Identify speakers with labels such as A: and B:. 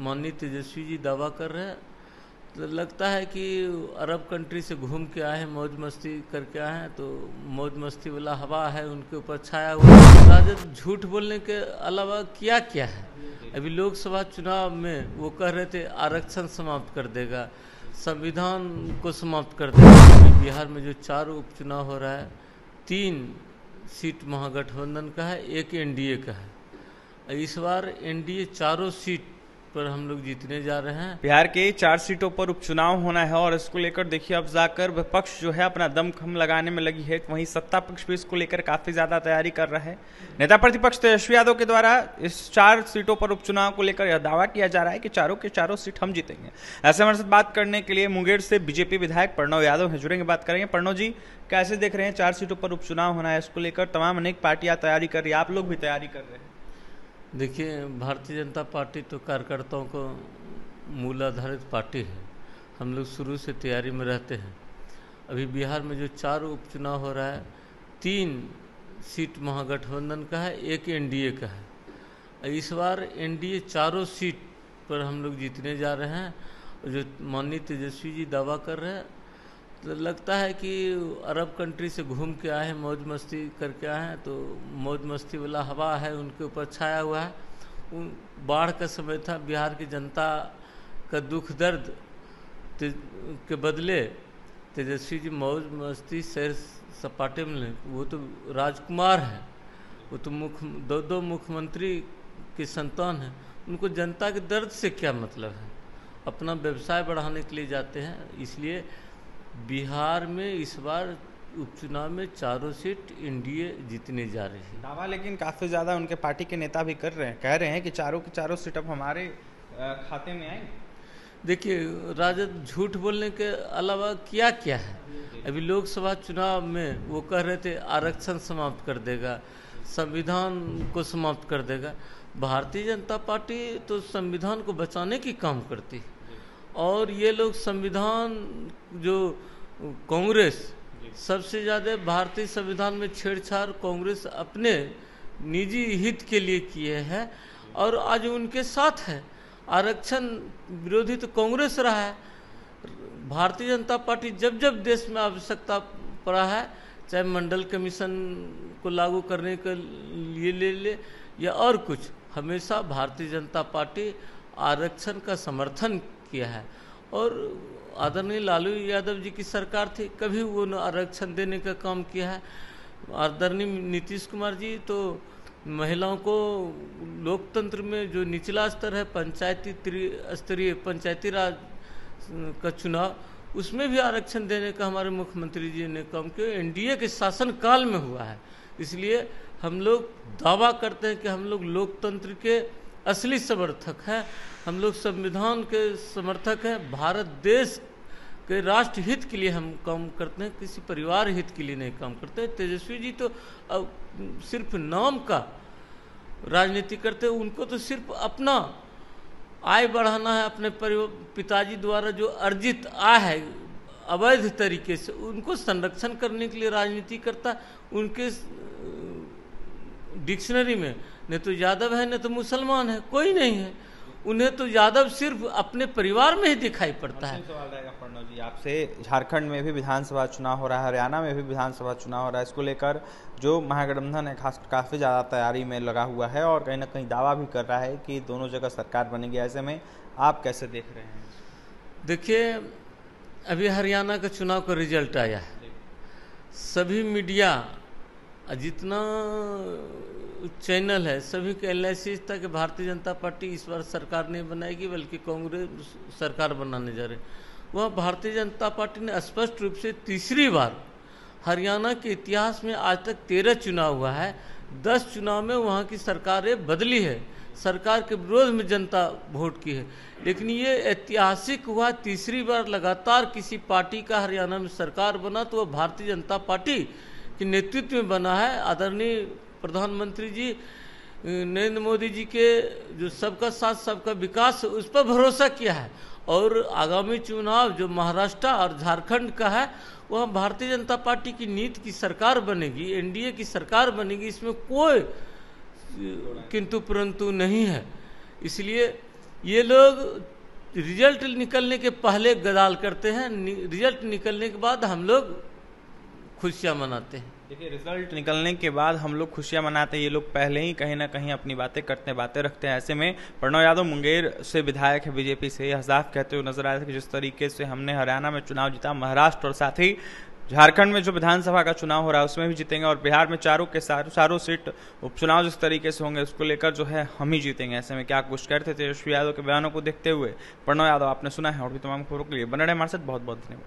A: माननीय तेजस्वी जी दावा कर रहे हैं, तो लगता है कि अरब कंट्री से घूम के आए हैं, मौज मस्ती करके आए हैं, तो मौज मस्ती वाला हवा है उनके ऊपर छाया हुआ है। राजद झूठ बोलने के अलावा क्या क्या है। अभी लोकसभा चुनाव में वो कह रहे थे आरक्षण समाप्त कर देगा, संविधान को समाप्त कर देगा। बिहार में जो 4 उपचुनाव हो रहा है, 3 सीट महागठबंधन का है, 1 एनडीए का है। इस बार एनडीए 4 सीट पर हम लोग जीतने जा रहे हैं।
B: बिहार के 4 सीटों पर उपचुनाव होना है और इसको लेकर देखिए अब जाकर विपक्ष जो है अपना दमखम लगाने में लगी है, वहीं सत्ता पक्ष भी इसको लेकर काफी ज्यादा तैयारी कर रहा है। नेता प्रतिपक्ष तेजस्वी यादव के द्वारा इस 4 सीटों पर उपचुनाव को लेकर यह दावा किया जा रहा है कि चारों के चारों सीट हम जीतेंगे। ऐसे हमारे साथ बात करने के लिए मुंगेर से बीजेपी विधायक प्रणव यादव है, जुड़ेंगे, बात करेंगे। प्रणव जी, कैसे देख रहे हैं 4 सीटों पर उपचुनाव होना है, इसको लेकर तमाम अनेक पार्टियां तैयारी कर रही है, आप लोग भी तैयारी कर रहे हैं?
A: देखिए, भारतीय जनता पार्टी तो कार्यकर्ताओं को मूल आधारित पार्टी है। हम लोग शुरू से तैयारी में रहते हैं। अभी बिहार में जो 4 उपचुनाव हो रहा है, 3 सीट महागठबंधन का है, 1 एनडीए का है। इस बार एनडीए 4 सीट पर हम लोग जीतने जा रहे हैं। जो माननीय तेजस्वी जी दावा कर रहे हैं, तो लगता है कि अरब कंट्री से घूम के आए हैं, मौज मस्ती करके आए हैं, तो मौज मस्ती वाला हवा है उनके ऊपर छाया हुआ है। बाढ़ का समय था, बिहार की जनता का दुख दर्द के बदले तेजस्वी जी मौज मस्ती सैर सपाटे में, वो तो राजकुमार है, वो तो दो मुख्यमंत्री के संतान हैं। उनको जनता के दर्द से क्या मतलब है। अपना व्यवसाय बढ़ाने के लिए जाते हैं। इसलिए बिहार में इस बार उपचुनाव में 4 सीट एनडीए जीतने जा रही है।
B: दावा लेकिन काफी ज्यादा उनके पार्टी के नेता भी कर रहे हैं, कह रहे हैं कि चारों की चारों सीट अब हमारे खाते में आएंगे।
A: देखिए, राजद झूठ बोलने के अलावा क्या क्या है। अभी लोकसभा चुनाव में वो कह रहे थे आरक्षण समाप्त कर देगा, संविधान को समाप्त कर देगा। भारतीय जनता पार्टी तो संविधान को बचाने की काम करती है, और ये लोग संविधान, जो कांग्रेस सबसे ज़्यादा भारतीय संविधान में छेड़छाड़ कांग्रेस अपने निजी हित के लिए किए हैं, और आज उनके साथ है। आरक्षण विरोधी तो कांग्रेस रहा है। भारतीय जनता पार्टी जब जब देश में आवश्यकता पड़ा है, चाहे मंडल कमीशन को लागू करने के लिए ले ले या और कुछ, हमेशा भारतीय जनता पार्टी आरक्षण का समर्थन किया है। और आदरणीय लालू यादव जी की सरकार थी, कभी वो न आरक्षण देने का काम किया है। आदरणीय नीतीश कुमार जी तो महिलाओं को लोकतंत्र में जो निचला स्तर है, पंचायती स्तरीय पंचायती राज का चुनाव, उसमें भी आरक्षण देने का हमारे मुख्यमंत्री जी ने काम किया। एनडीए के शासन काल में हुआ है। इसलिए हम लोग दावा करते हैं कि हम लोग लोकतंत्र के असली समर्थक हैं, हम लोग संविधान के समर्थक हैं। भारत देश के राष्ट्र हित के लिए हम काम करते हैं, किसी परिवार हित के लिए नहीं काम करते। तेजस्वी जी तो अब सिर्फ नाम का राजनीति करते हैं। उनको तो सिर्फ अपना आय बढ़ाना है, अपने पिताजी द्वारा जो अर्जित आय है अवैध तरीके से, उनको संरक्षण करने के लिए राजनीति करता है। उनके डिक्शनरी में न तो यादव है, न तो मुसलमान है, कोई नहीं है। उन्हें तो यादव सिर्फ अपने परिवार में ही दिखाई पड़ता है।
B: सवाल रहेगा प्रणव जी आपसे, झारखंड में भी विधानसभा चुनाव हो रहा है, हरियाणा में भी विधानसभा चुनाव हो रहा है, इसको लेकर जो महागठबंधन है खास काफ़ी ज़्यादा तैयारी में लगा हुआ है और कहीं ना कहीं दावा भी कर रहा है कि दोनों जगह सरकार बनेगी। ऐसे में आप कैसे देख रहे हैं?
A: देखिए, अभी हरियाणा का चुनाव का रिजल्ट आया है। सभी मीडिया, जितना चैनल है, सभी का एनालिसिस था कि भारतीय जनता पार्टी इस बार सरकार नहीं बनाएगी बल्कि कांग्रेस सरकार बनाने जा रही है। वह भारतीय जनता पार्टी ने स्पष्ट रूप से तीसरी बार, हरियाणा के इतिहास में आज तक 13 चुनाव हुआ है, 10 चुनाव में वहाँ की सरकारें बदली है, सरकार के विरोध में जनता वोट की है। लेकिन ये ऐतिहासिक हुआ, तीसरी बार लगातार किसी पार्टी का हरियाणा में सरकार बना, तो वह भारतीय जनता पार्टी के नेतृत्व में बना है। आदरणीय प्रधानमंत्री जी नरेंद्र मोदी जी के जो सबका साथ सबका विकास, उस पर भरोसा किया है। और आगामी चुनाव जो महाराष्ट्र और झारखंड का है, वह भारतीय जनता पार्टी की नीति की सरकार बनेगी, एनडीए की सरकार बनेगी, इसमें कोई किंतु परंतु नहीं है। इसलिए ये लोग रिजल्ट निकलने के पहले गदाल करते हैं, रिजल्ट निकलने के बाद हम लोग खुशियाँ मनाते हैं।
B: देखिए, रिजल्ट निकलने के बाद हम लोग खुशियां मनाते हैं, ये लोग पहले ही कहीं ना कहीं अपनी बातें करते हैं, बातें रखते हैं। ऐसे में प्रणव यादव मुंगेर से विधायक है बीजेपी से, यह साफ कहते हुए नजर आया था कि जिस तरीके से हमने हरियाणा में चुनाव जीता, महाराष्ट्र और साथ ही झारखंड में जो विधानसभा का चुनाव हो रहा है उसमें भी जीतेंगे, और बिहार में चारों सीट उपचुनाव जिस तरीके से होंगे उसको लेकर जो है हम ही जीतेंगे। ऐसे में क्या कुछ कहते थे तेजस्वी यादव के बयानों को देखते हुए प्रणव यादव आपने सुना है। और भी तमाम खबरों के लिए बने रहे हमारे साथ। बहुत बहुत धन्यवाद।